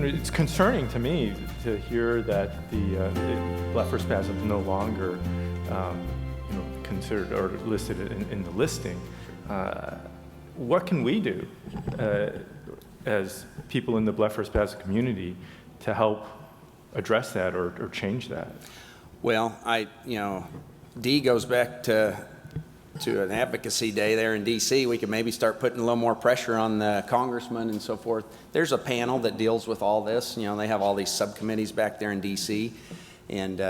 it's concerning to me to hear that the blepharospasm is no longer, considered or listed in the listing. What can we do as people in the blepharospasm community to help address that or change that? Well, D goes back to an advocacy day there in D.C. We could maybe start putting a little more pressure on the congressman and so forth. There's a panel that deals with all this. They have all these subcommittees back there in D.C. And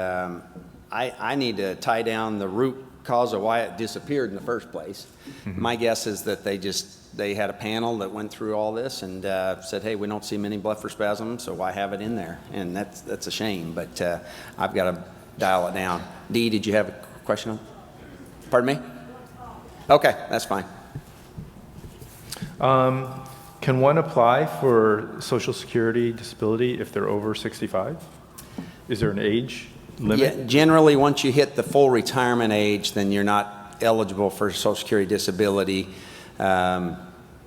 I need to tie down the root cause of why it disappeared in the first place. Mm-hmm. My guess is that they had a panel that went through all this and said, hey, we don't see many blepharospasms, so why have it in there? And that's a shame, but I've got to dial it down. Dee, did you have a question on? Pardon me? Okay, that's fine. Can one apply for Social Security disability if they're over 65? Is there an age limit? Yeah, generally, once you hit the full retirement age, then you're not eligible for Social Security disability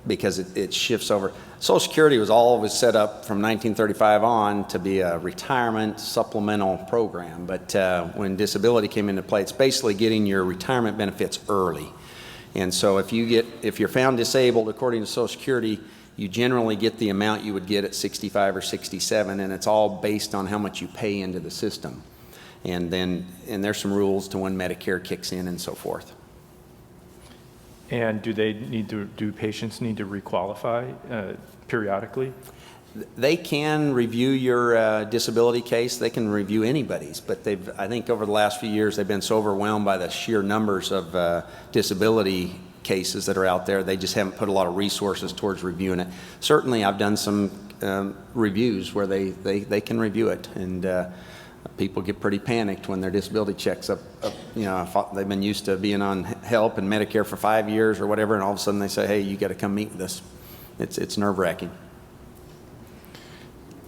because it shifts over. Social Security was always set up from 1935 on to be a retirement supplemental program, but when disability came into play, it's basically getting your retirement benefits early. And so if you're found disabled according to Social Security, you generally get the amount you would get at 65 or 67, and it's all based on how much you pay into the system. And there's some rules to when Medicare kicks in and so forth. And do patients need to requalify periodically? They can review your disability case. They can review anybody's, but I think over the last few years, they've been so overwhelmed by the sheer numbers of disability cases that are out there. They just haven't put a lot of resources towards reviewing it. Certainly, I've done some reviews where they can review it, and people get pretty panicked when their disability checks up. They've been used to being on help and Medicare for 5 years or whatever, and all of a sudden they say, hey, you got to come meet with us. It's nerve-wracking.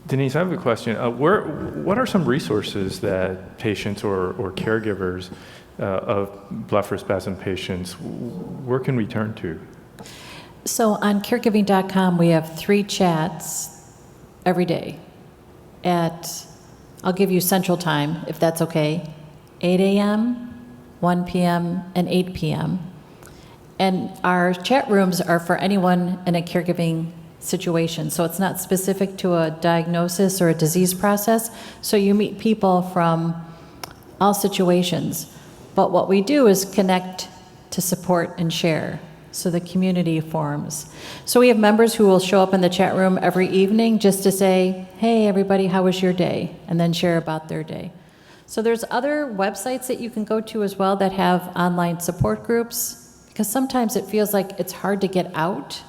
Denise, I have a question. What are some resources that patients or caregivers of blepharospasm patients, where can we turn to? So on caregiving.com, we have 3 chats every day I'll give you Central Time, if that's okay, 8 a.m., 1 p.m., and 8 p.m. And our chat rooms are for anyone in a caregiving situation. So it's not specific to a diagnosis or a disease process. So you meet people from all situations. But what we do is connect to support and share. So the community forms. So we have members who will show up in the chat room every evening just to say, hey, everybody, how was your day? And then share about their day. So there's other websites that you can go to as well that have online support groups, because sometimes it feels like it's hard to get out.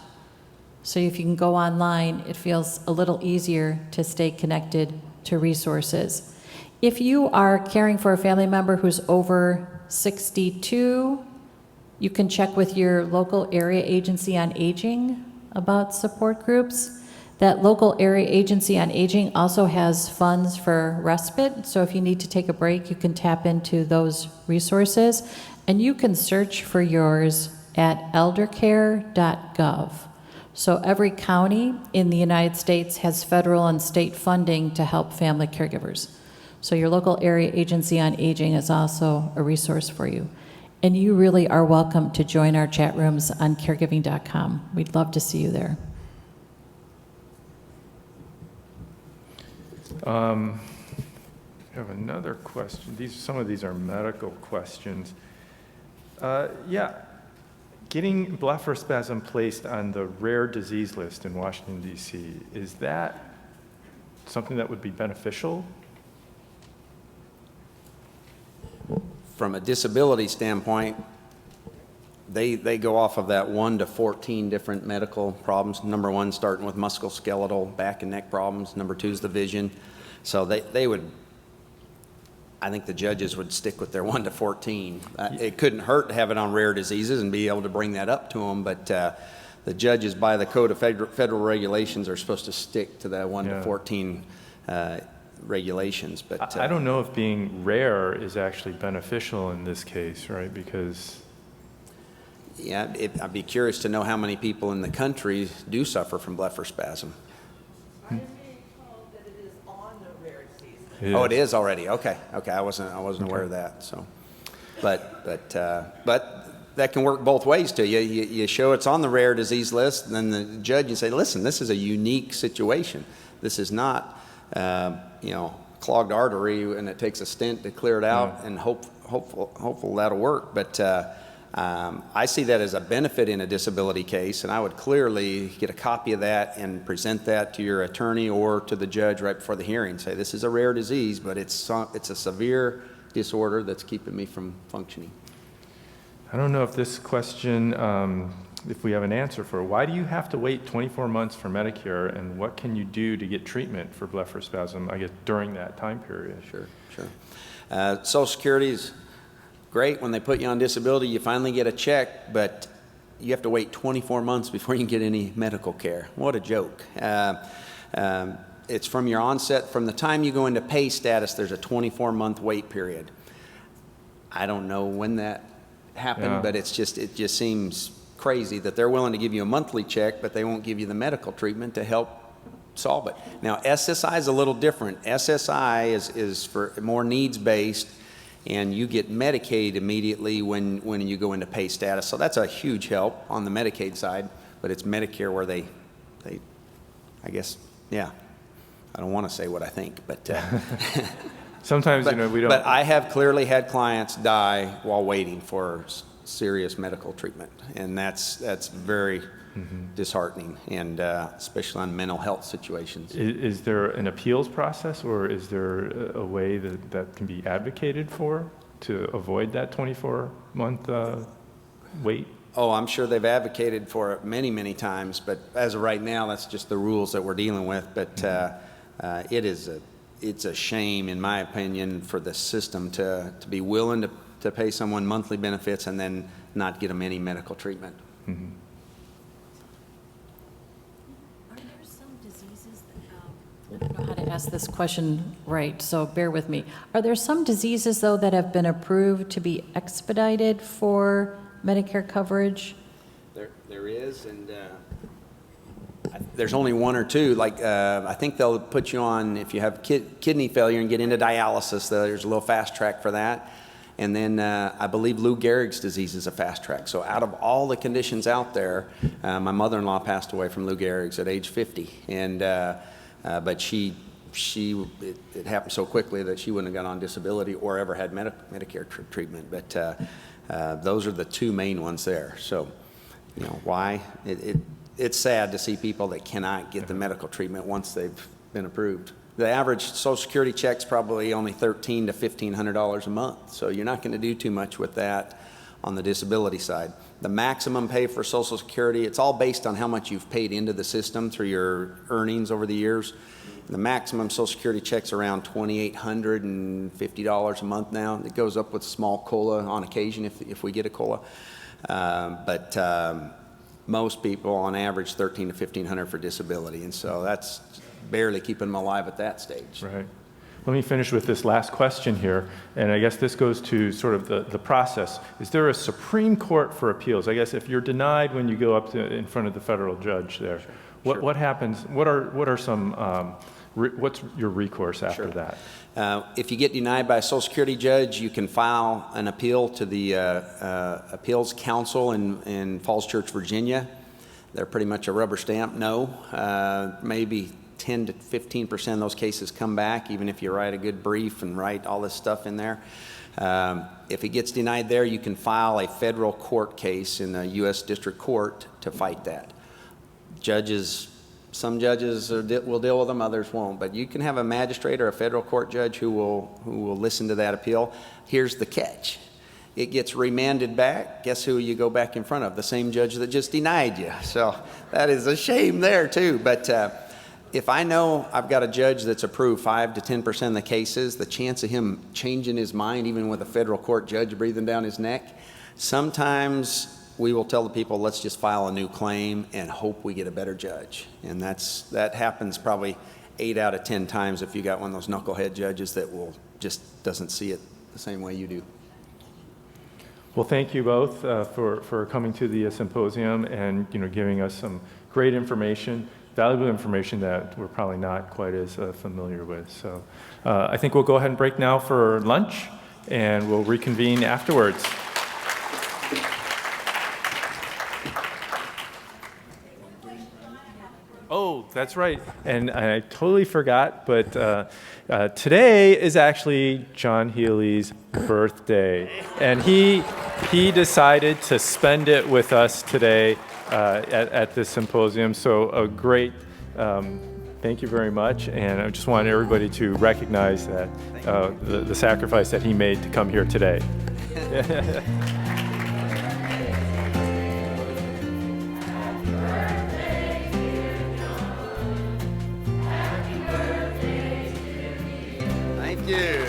So if you can go online, it feels a little easier to stay connected to resources. If you are caring for a family member who's over 62, you can check with your local area agency on aging about support groups. That local area agency on aging also has funds for respite. So if you need to take a break, you can tap into those resources. And you can search for yours at eldercare.gov. So every county in the United States has federal and state funding to help family caregivers. So your local area agency on aging is also a resource for you. And you really are welcome to join our chat rooms on caregiving.com. We'd love to see you there. I have another question. Some of these are medical questions. Getting blepharospasm placed on the rare disease list in Washington, D.C., is that something that would be beneficial? From a disability standpoint, they go off of that 1 to 14 different medical problems. Number 1 starting with musculoskeletal, back and neck problems. Number 2 is the vision. So I think the judges would stick with their 1 to 14. It couldn't hurt to have it on rare diseases and be able to bring that up to them, but the judges, by the Code of Federal Regulations, are supposed to stick to that 1 to 14 regulations. But I don't know if being rare is actually beneficial in this case, right? Because I'd be curious to know how many people in the country do suffer from blepharospasm. I am being called Oh, it is already. Okay. I wasn't aware of that. So, but that can work both ways too. You show it's on the rare disease list, and then the judge, you say, listen, this is a unique situation. This is not, clogged artery, and it takes a stent to clear it out, and hopeful that'll work. But I see that as a benefit in a disability case, and I would clearly get a copy of that and present that to your attorney or to the judge right before the hearing. Say, this is a rare disease, but it's a severe disorder that's keeping me from functioning. I don't know if this question, if we have an answer for it. Why do you have to wait 24 months for Medicare, and what can you do to get treatment for blepharospasm, I guess, during that time period? Sure. Social Security is great. When they put you on disability, you finally get a check, but you have to wait 24 months before you can get any medical care. What a joke. It's from your onset, from the time you go into pay status, there's a 24-month wait period. I don't know when that happened, but it just seems crazy that they're willing to give you a monthly check, but they won't give you the medical treatment to help solve it. Now, SSI is a little different. SSI is for more needs-based, and you get Medicaid immediately when you go into pay status. So that's a huge help on the Medicaid side, but it's Medicare where they I guess, I don't want to say what I think, but Sometimes, we don't. But I have clearly had clients die while waiting for serious medical treatment, and that's very disheartening, and especially on mental health situations. Is there an appeals process, or is there a way that can be advocated for to avoid that 24-month wait? Oh, I'm sure they've advocated for it many, many times, but as of right now, that's just the rules that we're dealing with. But it's a shame, in my opinion, for the system to be willing to pay someone monthly benefits and then not get them any medical treatment. Mm-hmm. Are there some diseases that, I don't know how to ask this question right, so bear with me. Are there some diseases, though, that have been approved to be expedited for Medicare coverage? There is, and there's only one or two. Like I think they'll put you on, if you have kidney failure and get into dialysis, there's a little fast track for that. And then I believe Lou Gehrig's disease is a fast track. So out of all the conditions out there, my mother-in-law passed away from Lou Gehrig's at age 50, and but it happened so quickly that she wouldn't have got on disability or ever had Medicare treatment. But those are the two main ones there. So, why? It's sad to see people that cannot get the medical treatment once they've been approved. The average Social Security check's probably only $1,300 to $1,500 a month, so you're not going to do too much with that on the disability side. The maximum pay for Social Security, it's all based on how much you've paid into the system through your earnings over the years. The maximum Social Security check's around $2,850 a month now. It goes up with small COLA on occasion if we get a COLA. But most people on average $1,300 to $1,500 for disability, and so that's barely keeping them alive at that stage. Right. Let me finish with this last question here, and I guess this goes to sort of the process. Is there a Supreme Court for appeals? I guess if you're denied when you go up in front of the federal judge there, what happens? What are some what's your recourse after that? If you get denied by a Social Security judge, you can file an appeal to the Appeals Council in Falls Church, Virginia. They're pretty much a rubber stamp no. Maybe 10 to 15% of those cases come back, even if you write a good brief and write all this stuff in there. If it gets denied there, you can file a federal court case in the U.S. District Court to fight that. Some judges will deal with them, others won't. But you can have a magistrate or a federal court judge who will listen to that appeal. Here's the catch. It gets remanded back. Guess who you go back in front of? The same judge that just denied you. So that is a shame there, too. But if I know I've got a judge that's approved 5 to 10% of the cases, the chance of him changing his mind, even with a federal court judge breathing down his neck, sometimes we will tell the people, let's just file a new claim and hope we get a better judge. And that happens probably 8 out of 10 times if you got one of those knucklehead judges that just doesn't see it the same way you do. Well, thank you both for coming to the symposium and giving us some great information. valuable information that we're probably not quite as familiar with. So I think we'll go ahead and break now for lunch, and we'll reconvene afterwards. Oh, that's right. And I totally forgot, but today is actually John Healy's birthday. And he decided to spend it with us today at this symposium. So a great thank you very much. And I just want everybody to recognize that the sacrifice that he made to come here today. Thank you.